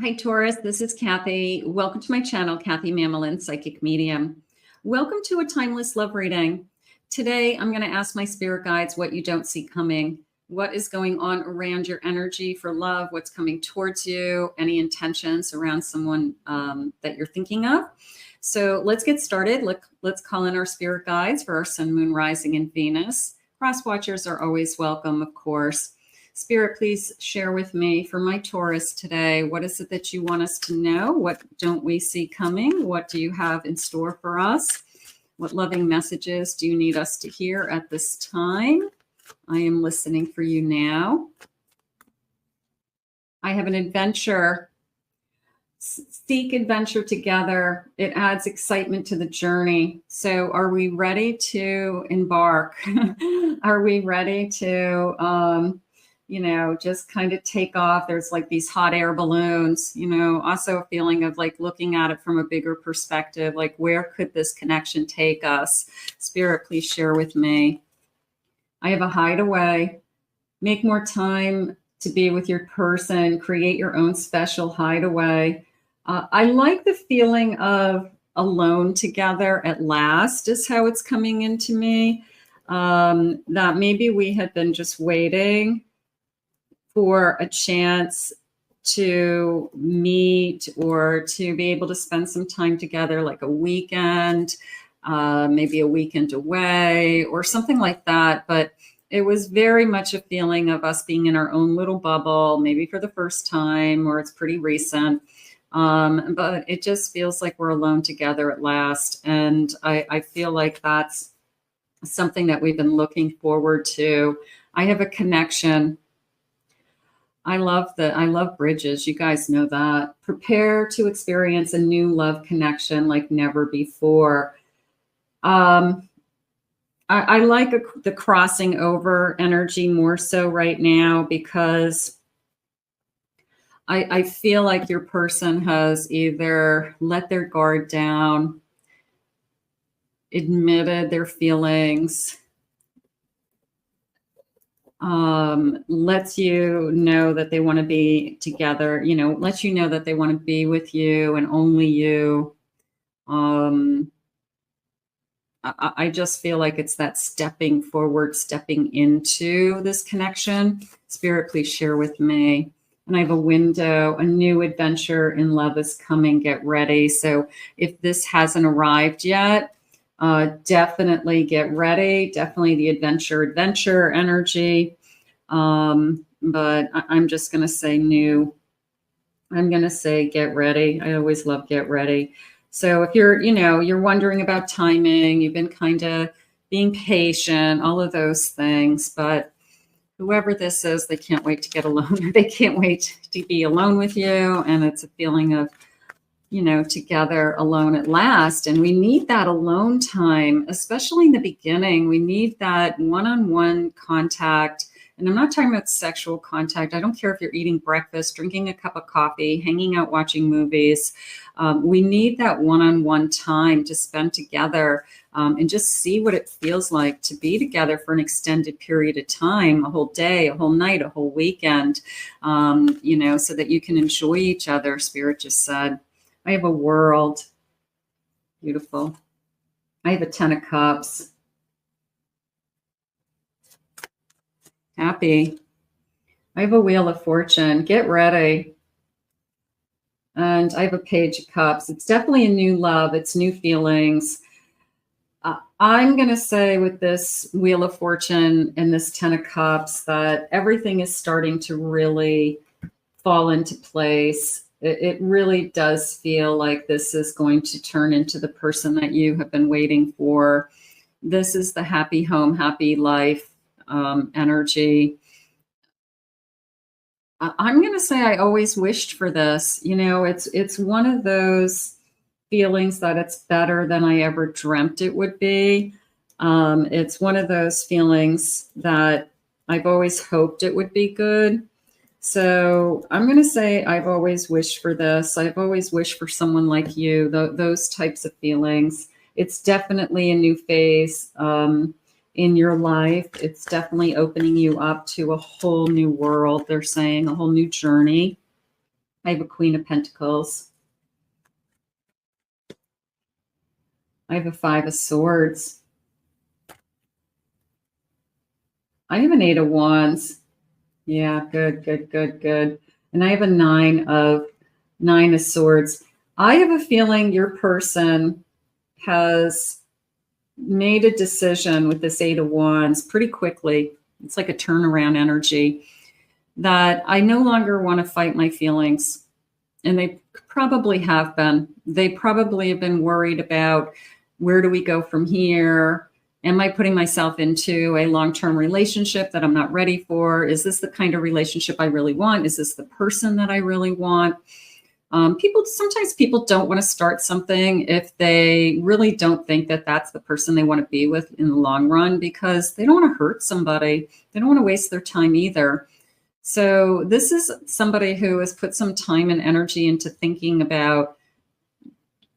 Hi, Taurus. This is Kathy. Welcome to my channel, Kathy Mamolen, Psychic Medium. Welcome to a timeless love reading. Today, I'm going to ask my spirit guides what you don't see coming. What is going on around your energy for love? What's coming towards you? Any intentions around someone that you're thinking of? So let's get started. Let's call in our spirit guides for our sun, moon, rising, and Venus. Cross watchers are always welcome, of course. Spirit, please share with me for my Taurus today. What is it that you want us to know? What don't we see coming? What do you have in store for us? What loving messages do you need us to hear at this time? I am listening for you now. I have an adventure. Seek adventure together. It adds excitement to the journey. So are we ready to embark? Are we ready to just kind of take off? There's like these hot air balloons, also a feeling of like looking at it from a bigger perspective, like where could this connection take us? Spirit, please share with me. I have a hideaway. Make more time to be with your person. Create your own special hideaway. I like the feeling of alone together at last is how it's coming into me. That maybe we had been just waiting for a chance to meet or to be able to spend some time together, like a weekend, maybe a weekend away or something like that. But it was very much a feeling of us being in our own little bubble, maybe for the first time, or it's pretty recent. But it just feels like we're alone together at last. And I feel like that's something that we've been looking forward to. I have a connection. I love bridges. You guys know that. Prepare to experience a new love connection like never before. I like the crossing over energy more so right now because I feel like your person has either let their guard down, admitted their feelings, lets you know that they want to be together, lets you know that they want to be with you and only you. I just feel like it's that stepping forward, stepping into this connection. Spirit, please share with me. And I have a window, a new adventure in love is coming. Get ready. So if this hasn't arrived yet, definitely get ready. Definitely the adventure energy. But I'm just going to say new. I'm going to say get ready. I always love get ready. So if you're wondering about timing, you've been kind of being patient, all of those things, but whoever this is, they can't wait to get alone. They can't wait to be alone with you. And it's a feeling of, together alone at last. And we need that alone time, especially in the beginning. We need that one-on-one contact. And I'm not talking about sexual contact. I don't care if you're eating breakfast, drinking a cup of coffee, hanging out, watching movies. We need that one-on-one time to spend together and just see what it feels like to be together for an extended period of time, a whole day, a whole night, a whole weekend, so that you can enjoy each other. Spirit just said, I have a world. Beautiful. I have a 10 of cups. Happy. I have a wheel of fortune. Get ready. And I have a page of cups. It's definitely a new love. It's new feelings. I'm going to say with this wheel of fortune and this 10 of cups that everything is starting to really fall into place. It really does feel like this is going to turn into the person that you have been waiting for. This is the happy home, happy life energy. I'm going to say I always wished for this. It's one of those feelings that it's better than I ever dreamt it would be. It's one of those feelings that I've always hoped it would be good. So I'm going to say I've always wished for this. I've always wished for someone like you, those types of feelings. It's definitely a new phase in your life. It's definitely opening you up to a whole new world. They're saying a whole new journey. I have a Queen of Pentacles. I have a Five of Swords. I have an Eight of Wands. Yeah, good, good, good, good. And I have a Nine of Swords. I have a feeling your person has made a decision with this Eight of Wands pretty quickly. It's like a turnaround energy that I no longer want to fight my feelings. And they probably have been. They probably have been worried about, where do we go from here? Am I putting myself into a long-term relationship that I'm not ready for? Is this the kind of relationship I really want? Is this the person that I really want? Sometimes people don't want to start something if they really don't think that that's the person they want to be with in the long run, because they don't want to hurt somebody. They don't want to waste their time either. So this is somebody who has put some time and energy into thinking about,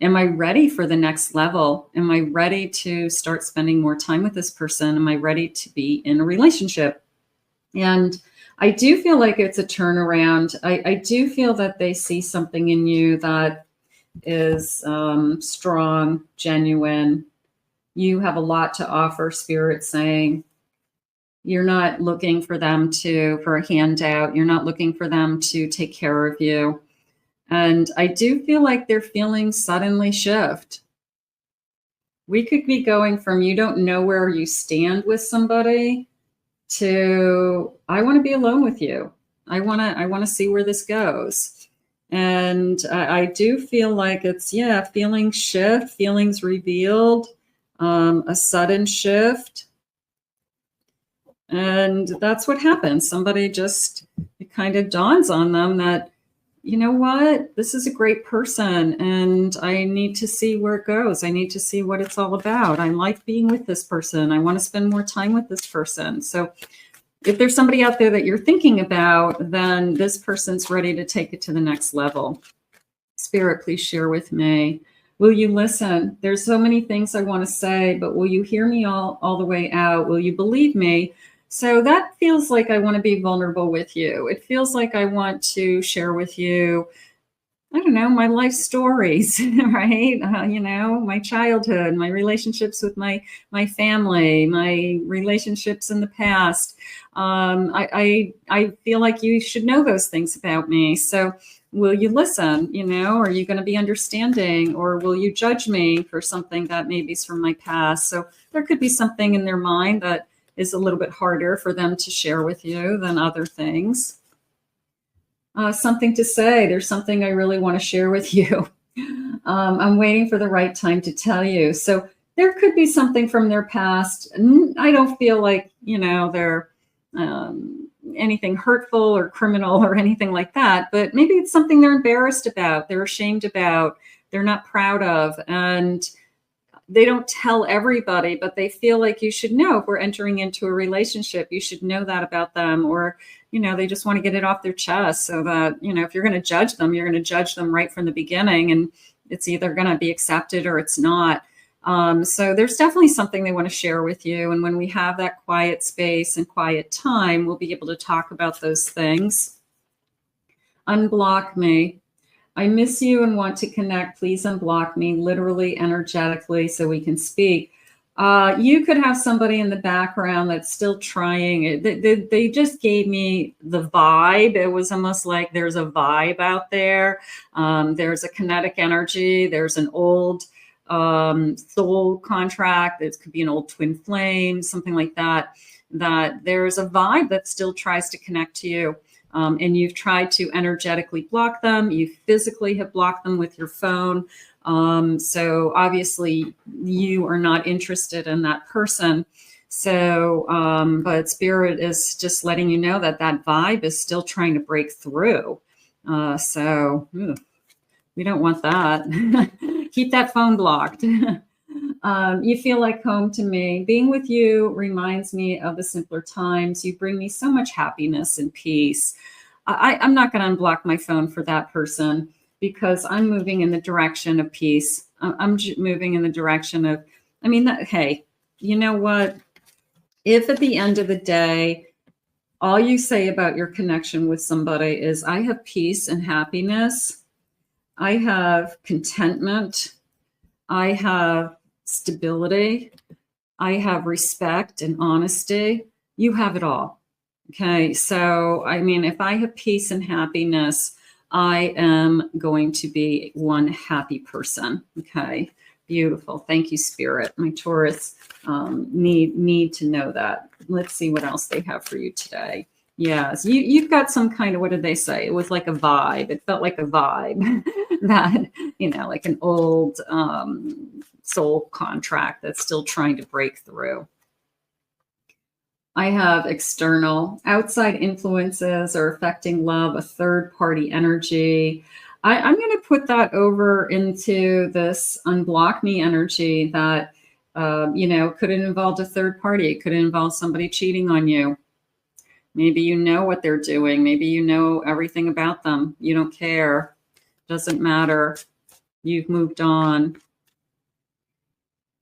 am I ready for the next level? Am I ready to start spending more time with this person? Am I ready to be in a relationship? And I do feel like it's a turnaround. I do feel that they see something in you that is strong, genuine. You have a lot to offer, Spirit saying. You're not looking for them for a handout. You're not looking for them to take care of you. And I do feel like their feelings suddenly shift. We could be going from, you don't know where you stand with somebody, to, I want to be alone with you. I want to see where this goes. And I do feel like it's, feelings shift, feelings revealed, a sudden shift. And that's what happens. Somebody just, it kind of dawns on them that, you know what, this is a great person and I need to see where it goes. I need to see what it's all about. I like being with this person. I want to spend more time with this person. So if there's somebody out there that you're thinking about, then this person's ready to take it to the next level. Spirit, please share with me. Will you listen? There's so many things I want to say, but will you hear me all the way out? Will you believe me? So that feels like I want to be vulnerable with you. It feels like I want to share with you, I don't know, my life stories, right? My childhood, my relationships with my family, my relationships in the past. I feel like you should know those things about me. So will you listen? Are you going to be understanding, or will you judge me for something that maybe is from my past? So there could be something in their mind that is a little bit harder for them to share with you than other things. Something to say. There's something I really want to share with you. I'm waiting for the right time to tell you. So there could be something from their past. I don't feel like, they're anything hurtful or criminal or anything like that, but maybe it's something they're embarrassed about, they're ashamed about, they're not proud of, and they don't tell everybody, but they feel like you should know if we're entering into a relationship, you should know that about them. Or, they just want to get it off their chest so that, if you're going to judge them, you're going to judge them right from the beginning, and it's either going to be accepted or it's not. So there's definitely something they want to share with you. And when we have that quiet space and quiet time, we'll be able to talk about those things. Unblock me. I miss you and want to connect. Please unblock me, literally, energetically, so we can speak. You could have somebody in the background that's still trying. They just gave me the vibe. It was almost like there's a vibe out there. There's a kinetic energy. There's an old soul contract. It could be an old twin flame, something like that, that there's a vibe that still tries to connect to you. And you've tried to energetically block them. You physically have blocked them with your phone. So obviously you are not interested in that person. So, but Spirit is just letting you know that that vibe is still trying to break through. We don't want that. Keep that phone blocked. You feel like home to me. Being with you reminds me of the simpler times. You bring me so much happipiness and peace. I'm not going to unblock my phone for that person, because I'm moving in the direction of peace. I'm moving in the direction of, hey, you know what? If at the end of the day, all you say about your connection with somebody is, I have peace and happiness. I have contentment. I have stability. I have respect and honesty. You have it all. Okay. So, I mean, if I have peace and happiness, I am going to be one happy person. Okay. Beautiful. Thank you, Spirit. My Taurus need to know that. Let's see what else they have for you today. Yes, you've got some kind of, what did they say? It was like a vibe. It felt like a vibe that, like an old soul contract that's still trying to break through. I have external, outside influences are affecting love, a third party energy. I'm going to put that over into this unblock me energy that, could have involved a third party. It could involve somebody cheating on you. Maybe you know what they're doing. Maybe you know everything about them. You don't care. Doesn't matter. You've moved on.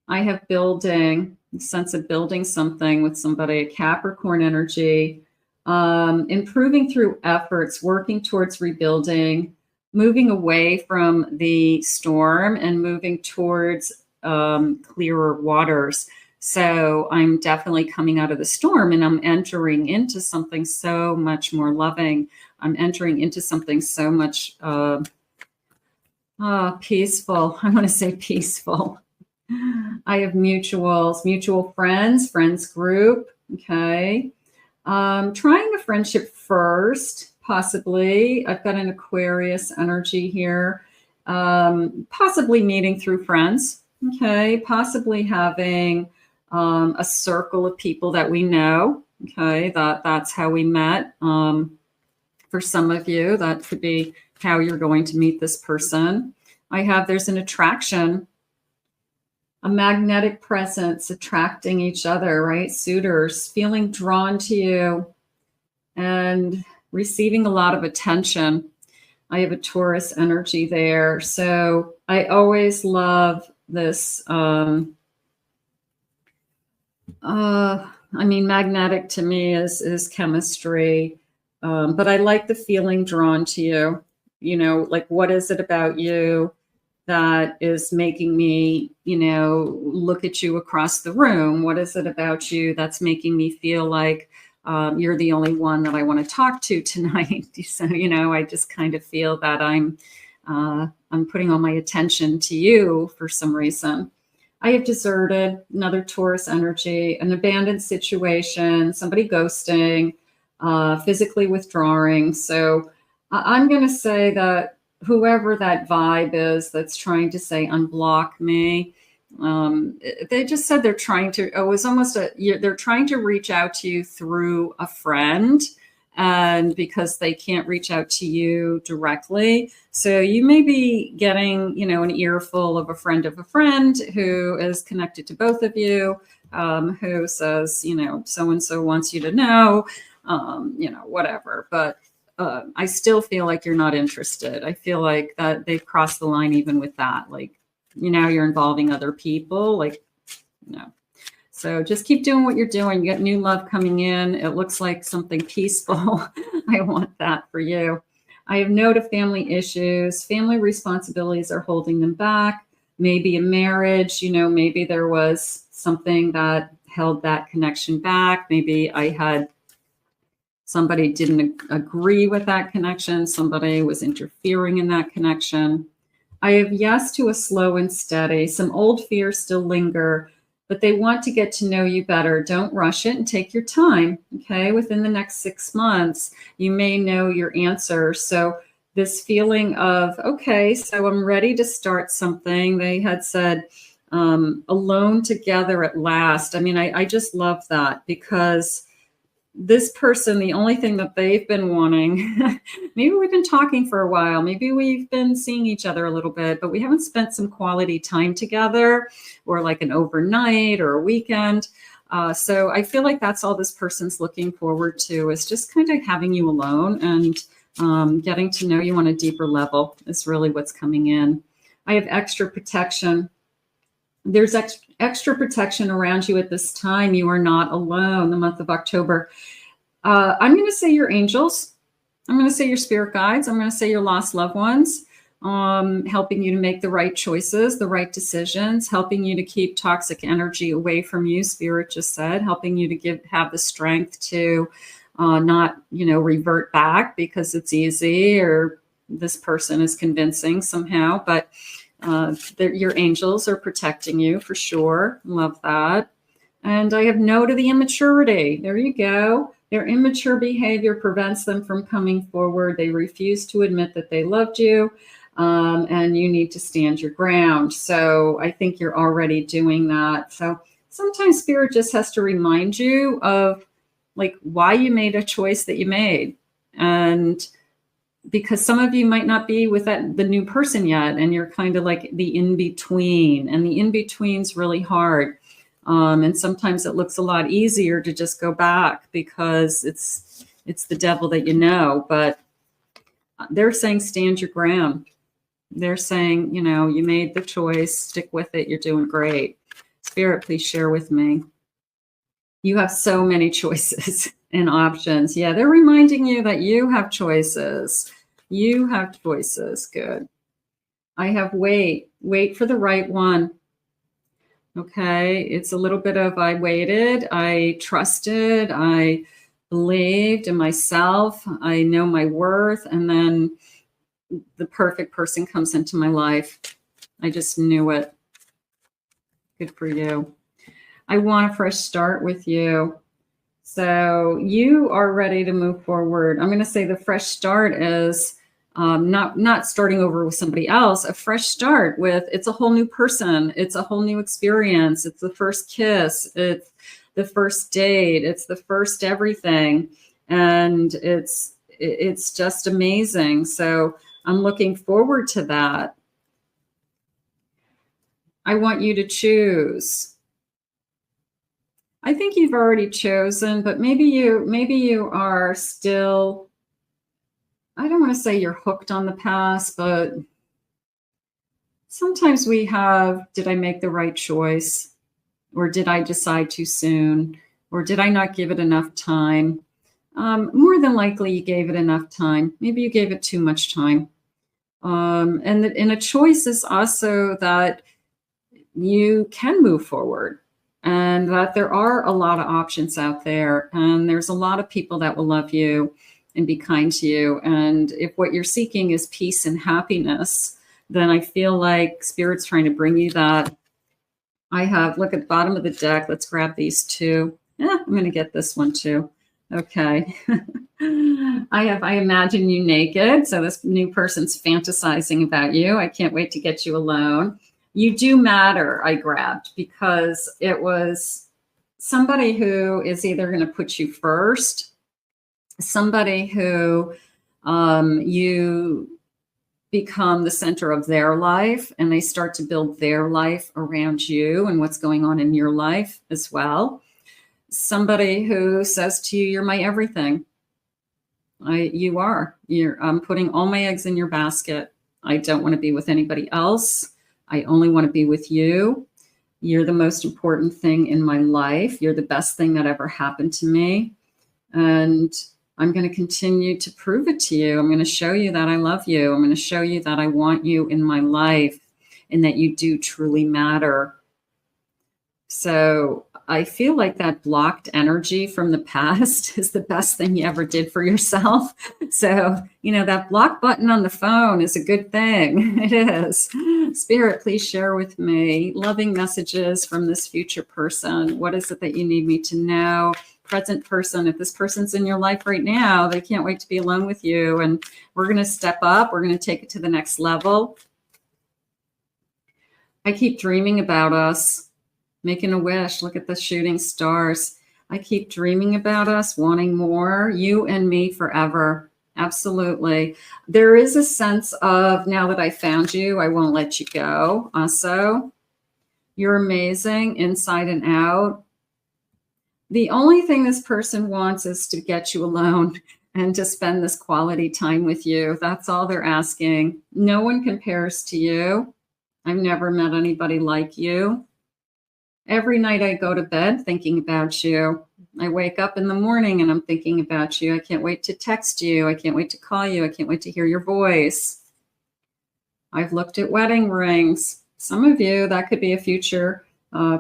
I have building, a sense of building something with somebody, a Capricorn energy, improving through efforts, working towards rebuilding, moving away from the storm and moving towards clearer waters. So I'm definitely coming out of the storm and I'm entering into something so much more loving. I'm entering into something so much peaceful. I want to say peaceful. I have mutual friends group. Okay. Trying a friendship first, possibly. I've got an Aquarius energy here. Possibly meeting through friends. Okay. Possibly having a circle of people that we know. Okay. That's how we met. For some of you, that could be how you're going to meet this person. There's an attraction, a magnetic presence, attracting each other, right? Suitors, feeling drawn to you and receiving a lot of attention. I have a Taurus energy there. So I always love this. Magnetic to me is chemistry. But I like the feeling drawn to you. Like, what is it about you that is making me, look at you across the room? What is it about you that's making me feel like you're the only one that I want to talk to tonight? So, I just kind of feel that I'm putting all my attention to you for some reason. I have deserted, another Taurus energy, an abandoned situation, somebody ghosting, physically withdrawing. So I'm going to say that whoever that vibe is that's trying to say unblock me, they just said they're trying to, they're trying to reach out to you through a friend, and because they can't reach out to you directly. So you may be getting, an earful of a friend who is connected to both of you, who says, so-and-so wants you to know, whatever. But I still feel like you're not interested. I feel like that they've crossed the line even with that. Like, you're involving other people. Like, no. So just keep doing what you're doing. You got new love coming in. It looks like something peaceful. I want that for you. I have no to family issues. Family responsibilities are holding them back. Maybe a marriage, maybe there was something that held that connection back. Maybe somebody didn't agree with that connection. Somebody was interfering in that connection. I have yes to a slow and steady. Some old fears still linger, but they want to get to know you better. Don't rush it and take your time. Okay. Within the next 6 months, you may know your answer. So this feeling of, okay, so I'm ready to start something. They had said, alone together at last. I just love that, because this person, the only thing that they've been wanting, maybe we've been talking for a while, maybe we've been seeing each other a little bit, but we haven't spent some quality time together, or like an overnight or a weekend. So I feel like that's all this person's looking forward to, is just kind of having you alone and getting to know you on a deeper level is really what's coming in. I have extra protection. There's extra protection around you at this time. You are not alone. The month of October. I'm going to say your angels. I'm going to say your spirit guides. I'm going to say your lost loved ones, helping you to make the right choices, the right decisions, helping you to keep toxic energy away from you. Spirit just said, helping you to have the strength to not, revert back because it's easy or this person is convincing somehow. But your angels are protecting you for sure. Love that. And I have no to the immaturity. There you go. Their immature behavior prevents them from coming forward. They refuse to admit that they loved you, and you need to stand your ground. So I think you're already doing that. So sometimes Spirit just has to remind you of like why you made a choice that you made. And because some of you might not be with the new person yet, and you're kind of like the in-between, and the in-between's really hard. And sometimes it looks a lot easier to just go back because it's the devil that you know. But they're saying stand your ground. They're saying, you made the choice, stick with it, you're doing great. Spirit, please share with me. You have so many choices and options. Yeah, they're reminding you that you have choices. You have choices. Good. I have wait for the right one. Okay, it's a little bit of I waited, I trusted, I believed in myself, I know my worth, and then the perfect person comes into my life. I just knew it. Good for you. I want a fresh start with you. So you are ready to move forward. I'm going to say the fresh start is not starting over with somebody else, a fresh start with, it's a whole new person. It's a whole new experience. It's the first kiss. It's the first date. It's the first everything. And it's just amazing. So I'm looking forward to that. I want you to choose. I think you've already chosen, but maybe you are still, I don't want to say you're hooked on the past, but sometimes we have, did I make the right choice? Or did I decide too soon? Or did I not give it enough time? More than likely you gave it enough time. Maybe you gave it too much time. And a choice is also that you can move forward and that there are a lot of options out there. And there's a lot of people that will love you and be kind to you. And if what you're seeking is peace and happiness, then I feel like Spirit's trying to bring you that. I have, look at the bottom of the deck. Let's grab these two. I'm going to get this one too. Okay. I imagine you naked. So this new person's fantasizing about you. I can't wait to get you alone. You do matter, I grabbed, because it was somebody who is either going to put you first, somebody who you become the center of their life, and they start to build their life around you and what's going on in your life as well. Somebody who says to you, you're my everything. I'm putting all my eggs in your basket. I don't want to be with anybody else. I only want to be with you. You're the most important thing in my life. You're the best thing that ever happened to me. And I'm going to continue to prove it to you. I'm going to show you that I love you. I'm going to show you that I want you in my life and that you do truly matter. So I feel like that blocked energy from the past is the best thing you ever did for yourself. So, that block button on the phone is a good thing. It is. Spirit, please share with me loving messages from this future person. What is it that you need me to know? Present person, if this person's in your life right now, they can't wait to be alone with you. And we're going to step up. We're going to take it to the next level. I keep dreaming about us. Making a wish. Look at the shooting stars. I keep dreaming about us, wanting more, you and me forever. Absolutely. There is a sense of, now that I found you, I won't let you go. Also, you're amazing inside and out. The only thing this person wants is to get you alone and to spend this quality time with you. That's all they're asking. No one compares to you. I've never met anybody like you. Every night I go to bed thinking about you. I wake up in the morning and I'm thinking about you. I can't wait to text you. I can't wait to call you. I can't wait to hear your voice. I've looked at wedding rings. Some of you, that could be a future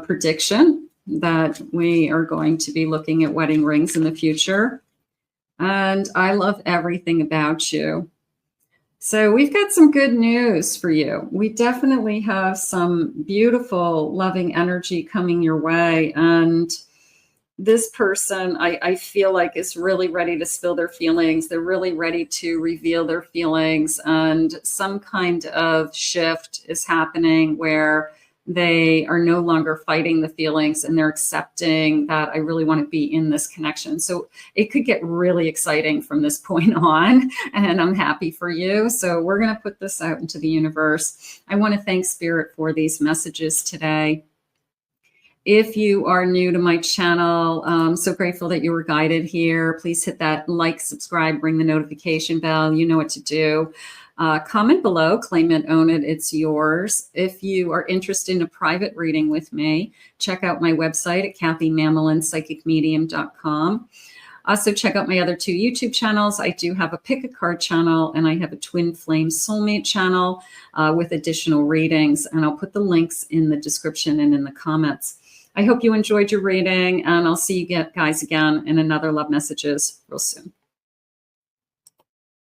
prediction that we are going to be looking at wedding rings in the future. And I love everything about you. So we've got some good news for you. We definitely have some beautiful, loving energy coming your way. And this person, I feel like, is really ready to spill their feelings. They're really ready to reveal their feelings. And some kind of shift is happening where they are no longer fighting the feelings and they're accepting that I really want to be in this connection. So it could get really exciting from this point on, and I'm happy for you. So we're going to put this out into the universe. I want to thank Spirit for these messages today. If you are new to my channel, I'm so grateful that you were guided here. Please hit that like, subscribe, ring the notification bell. You know what to do. Comment below, claim it, own it, it's yours. If you are interested in a private reading with me, check out my website at KathyMamolen.com. Also, check out my other 2 YouTube channels. I do have a Pick a Card channel, and I have a Twin Flame Soulmate channel with additional readings, and I'll put the links in the description and in the comments. I hope you enjoyed your reading, and I'll see you guys again in another Love Messages real soon.